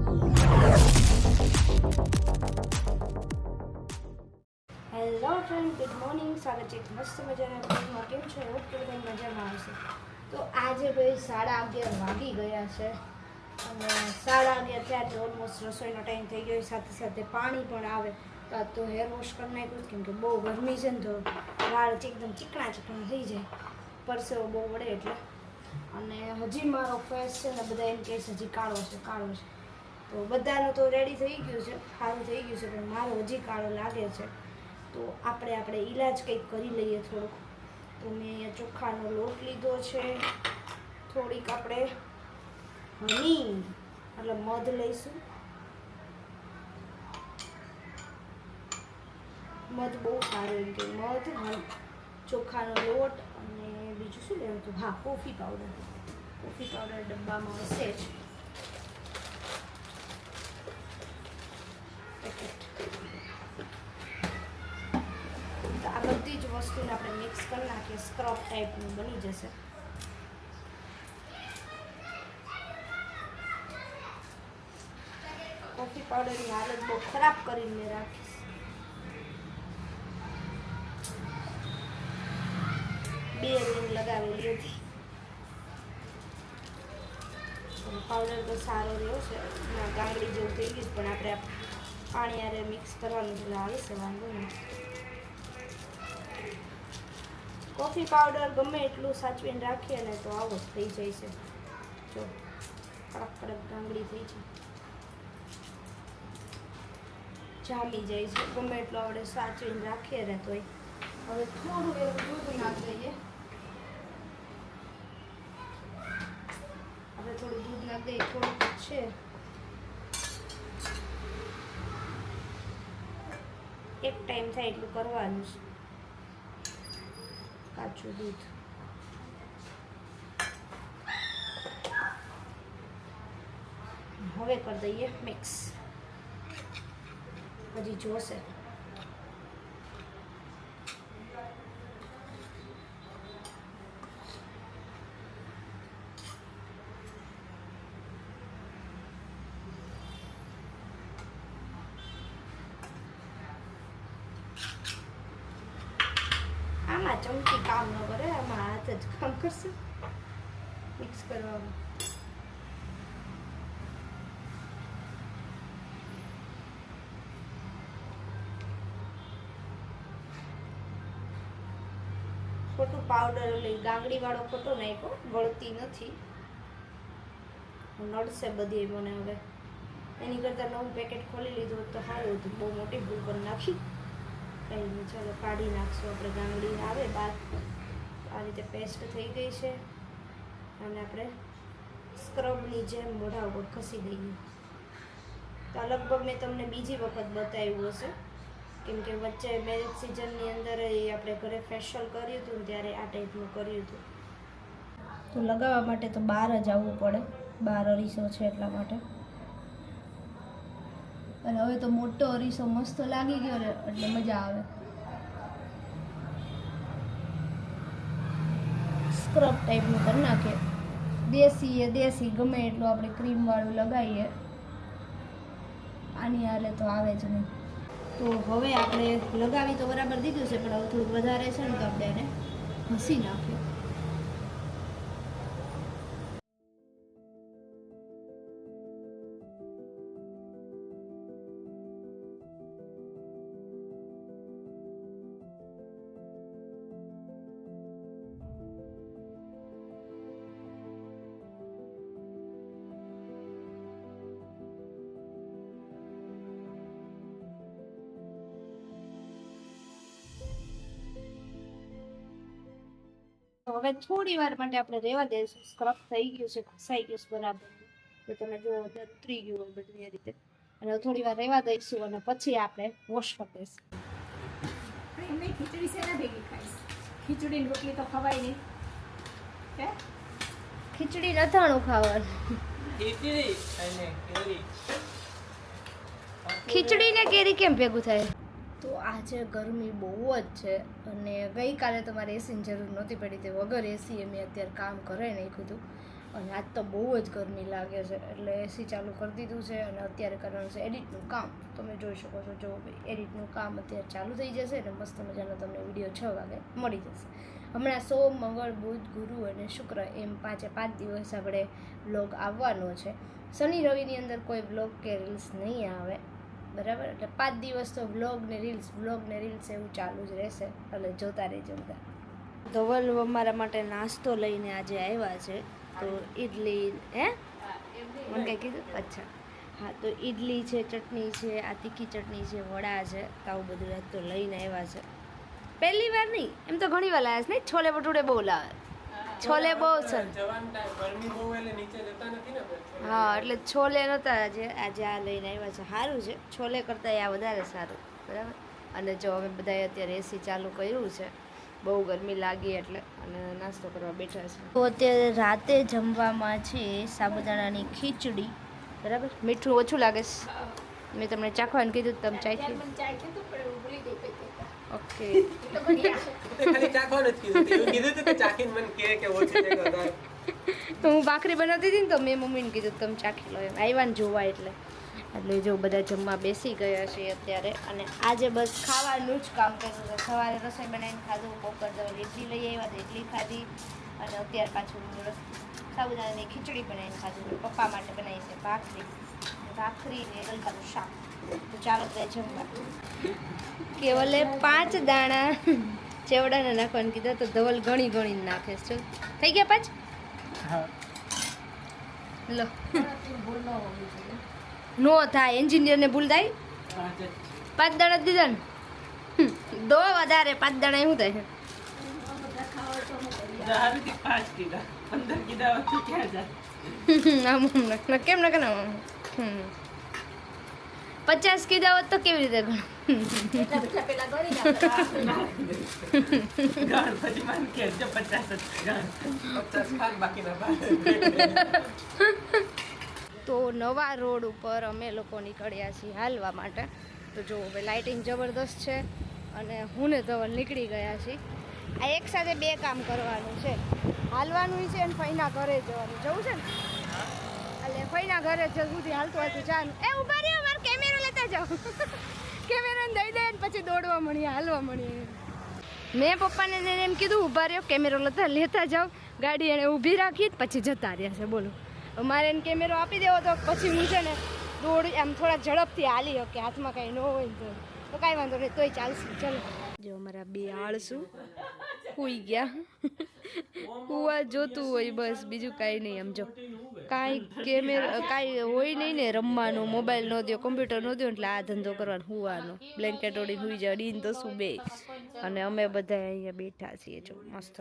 Hello friend, good morning. સ્વાગત છે એક મસ્ત મજાના બ્લોગમાં. કેમ છો? એવું કે બધા મજામાં આવશે. તો આજે ભાઈ 11:30 વાગી ગયા છે અને 11:30 થયા એટલે ઓલમોસ્ટ રસોઈનો ટાઈમ થઈ ગયો. સાથે સાથે પાણી પણ આવે તો આજ તો હેર વોશ કરી નાખ્યું કેમ કે બહુ ગરમી છે ને, તો વાળ એકદમ ચીકણા ચીકણા થઈ જાય, પરસેવો બહુ વળે એટલે. અને હજી મારો ફેસ છે ને, બધા એમ કહે છે હજી કાળો છે કાળો છે. તો બધાનું તો રેડી થઈ ગયું છે, સારું થઈ ગયું છે, પણ મારો હજી કાળો લાગે છે. તો આપણે ઈલાજ કંઈક કરી લઈએ થોડુંક. તો મેં અહીંયા ચોખાનો લોટ લીધો છે, થોડીક આપણે હની એટલે મધ લઈશું. મધ બહુ સારું એમ કે મધ, ચોખાનો લોટ અને બીજું શું લેવું હતું? હા, કોફી પાવડર. કોફી પાવડર ડબ્બામાં હશે જ. આ બધી જ વસ્તુને આપણે મિક્સ કરી નાખીએ, સ્ક્રબ ટાઈપનું બની જશે. કોફી પાવડરની હાલત બહુ ખરાબ કરીને મેં રાખીશ. બે રીંગ લગાવેલી હતી. પાવડર તો સારો રહ્યો છે, ના ગાંગડી જેવું થઈ ગયું, પણ આપણે પાણી હારે મિક્સ કરવાનું એટલે આવશે, વાંધો નહીં. કોફી પાવડર ગમે એટલું સાચવીને રાખીએ ને તો આવો જ થઈ જાય છે. જો કડક કડક ગાંગડી થઈ છે, જામી જાય છે. ગમે એટલું આપણે સાચવીને રાખીએ ને તોય. હવે થોડું એવું દૂધ નાખી દઈએ. આપણે થોડું દૂધ નાખી દઈએ, થોડુંક છે. એક ટાઈમ થાય એટલું કરવાનું છે. કાચું દૂધ. હવે કરી દઈએ મિક્સ. હજી જોશે. આમાં ચમચી કામ ન કરે, આમાં હાથ જ કામ કરશે મિક્સ કરવામાં. ખોટું પાવડર એટલે ગાંગડી વાળો ખોટો નાખ્યો, ગળતી નથી, નડશે બધી મને. હવે એની કરતાં નવું પેકેટ ખોલી લીધું તો સારું હતું. બહુ મોટી ભૂલ કરી નાખી. કંઈ નહીં, ચાલો કાઢી નાખશું આપણે. ગાંગડી આવે બહાર. આ રીતે પેસ્ટ થઈ ગઈ છે અને આપણે સ્ક્રબની જેમ મોઢા ઉપર ખસી દઈએ. તો લગભગ મેં તમને બીજી વખત બતાવ્યું હશે, કેમ કે વચ્ચે મેરેજ સિઝનની અંદર આપણે ઘરે ફેશિયલ કર્યું હતું ને ત્યારે આ ટાઈપનું કર્યું હતું. તો લગાવવા માટે તો બહાર જ આવવું પડે, બહાર અરીસો છે એટલા માટે. અને હવે તો મોટો અરીસો મસ્ત લાગી ગયો ને એટલે મજા આવે. સ્ક્રબ ટાઈપનું કરી નાખીએ. દેશી ગમે એટલું આપણે ક્રીમવાળું લગાવીએ, આની હાલે તો આવે જ નહીં. તો હવે આપણે લગાવી તો બરાબર દીધું છે, પણ હવે થોડુંક વધારે છે ને તો આપણે એને ઘસી નાખીએ. હવે થોડી વાર માટે આપણે રહેવા દઈશું. સ્ક્રબ થઈ ગયું છે, ઘસાઈ ગયું છે બરાબર. તો તમે જો ઉતરી ગયું હોય બધું એ રીતે. અને થોડી વાર રહેવા દઈશું અને પછી આપણે વોશ કરી દઈશું. મેં ખીચડી શેના ભેગી ખાઈશ? ખીચડી રોટલી તો ખવાય નહીં. હે? ખીચડી નથાણું ખાવાનું. ખીચડી ને કેરી કેમ ભેગું થાય? તો આજે ગરમી બહુ જ છે અને ગઈકાલે તમારે એસીની જરૂર નહોતી પડી, તે વગર એસી મેં અત્યારે કામ કરાવી નાખ્યું હતું. અને આજ તો બહુ જ ગરમી લાગે છે એટલે એસી ચાલુ કરી દીધું છે અને અત્યારે કરવાનું છે એડિટનું કામ. તમે જોઈ શકો છો, જો એડિટનું કામ અત્યારે ચાલુ થઈ જશે અને મસ્ત મજાનો તમને વિડીયો 6 વાગે મળી જશે. હમણાં સોમ, મંગળ, બુધ, ગુરુ અને શુક્ર એમ 5 દિવસ આપણે વ્લોગ આવવાનો છે. શનિ રવિની અંદર કોઈ વ્લોગ કે રીલ્સ નહીં આવે, બરાબર? એટલે 5 દિવસ તો વ્લોગ ને રીલ્સ એવું ચાલુ જ રહેશે, એટલે જોતા રહેજો બધા. ધવલ અમારા માટે નાસ્તો લઈને આજે આવ્યા છે, તો ઈડલી મને કંઈ કીધું? અચ્છા હા, તો ઈડલી છે, ચટણી છે, આ તીખી ચટણી છે, વડા છે, તો આવું બધું આજ તો લઈને આવ્યા છે. પહેલી વાર નહીં, એમ તો ઘણી વાર લાવ્યા છે નહીં. છોલે ભટુરે બહુ લાવે, છોલે બહુ સર. હા, એટલે છોલે નહોતા આજે આ લઈને આવ્યા છે. સારું છે, છોલે કરતાં આ વધારે સારું, બરાબર? અને જો અમે બધાએ અત્યારે એસી ચાલુ કર્યું છે, બહુ ગરમી લાગી એટલે, અને નાસ્તો કરવા બેઠા છે. તો અત્યારે રાતે જમવામાં છે સાબુદાણાની ખીચડી, બરાબર? મીઠું ઓછું લાગે છે, મેં તમને ચાખવાનું કીધું, તમે ચાખી? ઓકે. તો હું ભાખરી બનાવતી હતી ને, તો મેં મમ્મીને કીધું તમે ચાખી લો, એમ આવ્યા ને જોવા એટલે. એટલે જો બધા જમવા બેસી ગયા છે અત્યારે, અને આજે બસ ખાવાનું જ કામ કર્યું છે. સવારે રસોઈ બનાવીને ખાધું, બપોર તો ઇડલી લઈ આવ્યા તો ઇડલી ખાધી, અને અત્યારે પાછું સાબુદાણાની ખીચડી બનાવીને ખાધું. પપ્પા માટે બનાવી છે ભાખરી ને ગલકાનું શાક. તો ચાલો તો જમવા. કેવલે 5 દાણા ચેવડાને નાખવાનું કીધા, તો ધવલ ગણી નાખે છે. થઈ ગયા 5? લો, નો થાય, એન્જિનિયરને ભૂલ થાય. 5 દાણા દીધા ને, દો વધારે 5 દાણા શું થાય? કેમ ના કરના 50 કીધા હોત તો કેવી રીતે ગણ? તો નવા રોડ ઉપર અમે લોકો નીકળ્યા છીએ હાલવા માટે. તો જો હવે લાઇટિંગ જબરદસ્ત છે, અને હું ને ધવલ નીકળી ગયા છીએ. આ એક સાથે 2 કામ કરવાનું છે, હાલવાનું છે અને ફઈના ઘરે જવાનું. જવું છે ને, એટલે ફઈના ઘરે સુધી હાલતું જવાનું. એ ઉભા રહ્યો, મારો કેમેરો લેતા જાઓ. કેમેરાને દઈ દે ને પછી દોડવા મળીએ, હાલવા મળીએ. મેં પપ્પાને એમ કીધું ઊભા રહ્યો, કેમેરો લેતા જાઓ. ગાડી એને ઊભી રાખી પછી જતા રહ્યા છે. બોલો, મારે એને કેમેરો આપી દેવો તો પછી હું છે ને દોડી આમ થોડા ઝડપથી હાલી કે હાથમાં કાંઈ ન હોય તો કાંઈ વાંધો નહીં, તોય ચાલશે. ચાલો, જો અમારા 2 આળસું સૂઈ ગયા. કુવા જોતું હોય બસ, બીજું કાંઈ નહીં. આમ જો કાંઈ કેમેરા કાંઈ હોય નહીં ને રમવાનું, મોબાઈલ ન દો, કોમ્પ્યુટર ન દો, એટલે આ ધંધો કરવાનો, હુવાનો. બ્લેન્કેટ ઓઢીને સુઈ જાય, અડીને તો શું બે. અને અમે બધા અહીંયા બેઠા છીએ, જો મસ્ત.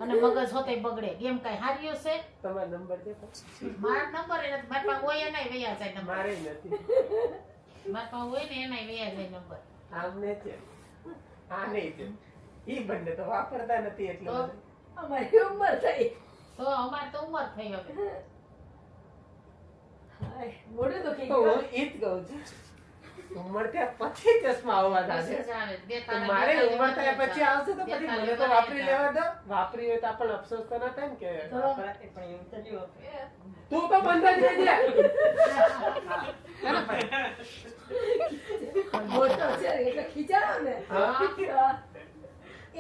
અને મગજ હોતે બગડે કેમ કઈ હાર્યો છે. તમારો નંબર દે. મારો નંબર એટલે મારા પાસે હોય એનાય વયા જાય નંબર. મારે નથી. મારા પાસે હોય ને એનાય વયા જાય નંબર. આમને છે, આ નહીં છે. ઈ બંને તો વાપરતા નથી એટલે અમારી ઉંમર થઈ. તો અમારે તો ઉંમર થઈ હવે. મોઢું તો તો હું ઈ જ કહું છું, ઉંમર થયા પછી ચશ્મા આવવા પછી થશે. જ આવે. બે તો તારા મારે બે ઉંમર થયા તારા પછી આવશે તો પછી મને તો વાપરી લેવા દો. વાપરી હોય તો પણ અફસોસ તો ના થાય ને કે વાપરાતી, પણ એવું તો જો તું તો બંધ જ રહેજે. મોટો છે એટલે ખીચાડો ને. હા.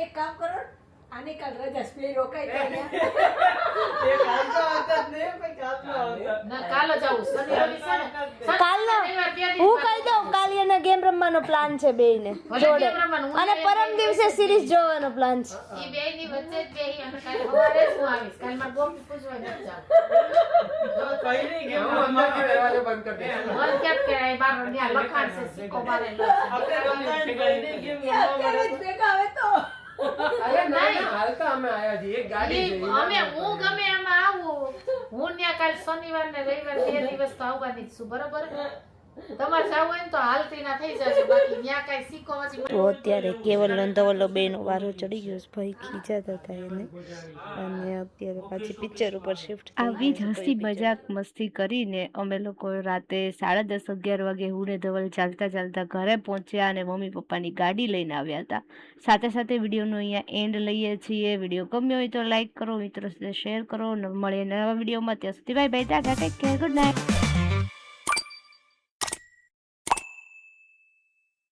એક કામ કરો, આને કાલ રજા સ્પેર રોકાઈ જાય. એ કામ તો આવતા જ નહીં, પણ કામ તો આવતા. ના, કાલે જાવું. શનિ રવિ છે ને. કાલનો હું કહી દઉં, કાલે એના ગેમ રમવાનો પ્લાન છે બેયને જોડે, અને પરમ દિવસે સિરીઝ જોવાનો પ્લાન છે. ઈ બેયની વચ્ચે જ બેહી અને કાલે સવારે જ હું આવીશ. કાલે મારે ગોપી પૂછવા નથી જાવું. કઈ નહીં કે હું અંદરથી દરવાજો બંધ કરી દઈશ. મન કેમ કરાય? બાર ત્યાં લખાણ છે, સિક્કો મારેલો છે. આપણે રમતા જ કઈ નહીં કે અત્યારે જ ભેગા આવે તો અરે ના ના, હાલ તો અમે આયા છીએ. એક ગાડી છે. અમે હું ગમે એમાં આવું. હું ત્યાં કાલ શનિવાર ને રવિવાર 2 દિવસ તો આવવાની જ છું, બરોબર? તમારે જવું હોય ને તો હાલતી ના થઈ જશે, બાકી ત્યાં કઈ શીખો પછી તો અત્યારે કેવલ નંદવલ્લો બેનો વારો ચડી ગયો છે. ભાઈ ખીજાતા હતા એને, અને અત્યારે પાછી પિક્ચર ઉપર શિફ્ટ આવી જ હસી મજાક મસ્તી કરીને અમે લોકો રાતે 10:30-11 વાગે હું ને ધવલ ચાલતા ચાલતા ઘરે પહોંચ્યા અને મમ્મી પપ્પાની ગાડી લઈને આવ્યા હતા. સાથે સાથે વિડીયોનો અહીંયા એન્ડ લઈએ છીએ. વિડીયો ગમ્યો હોય તો લાઈક કરો, મિત્રો સાથે શેર કરો. મળીએ નવા વિડીયોમાં. ત્યાં સુધી bye bye, Tata, take care, good night.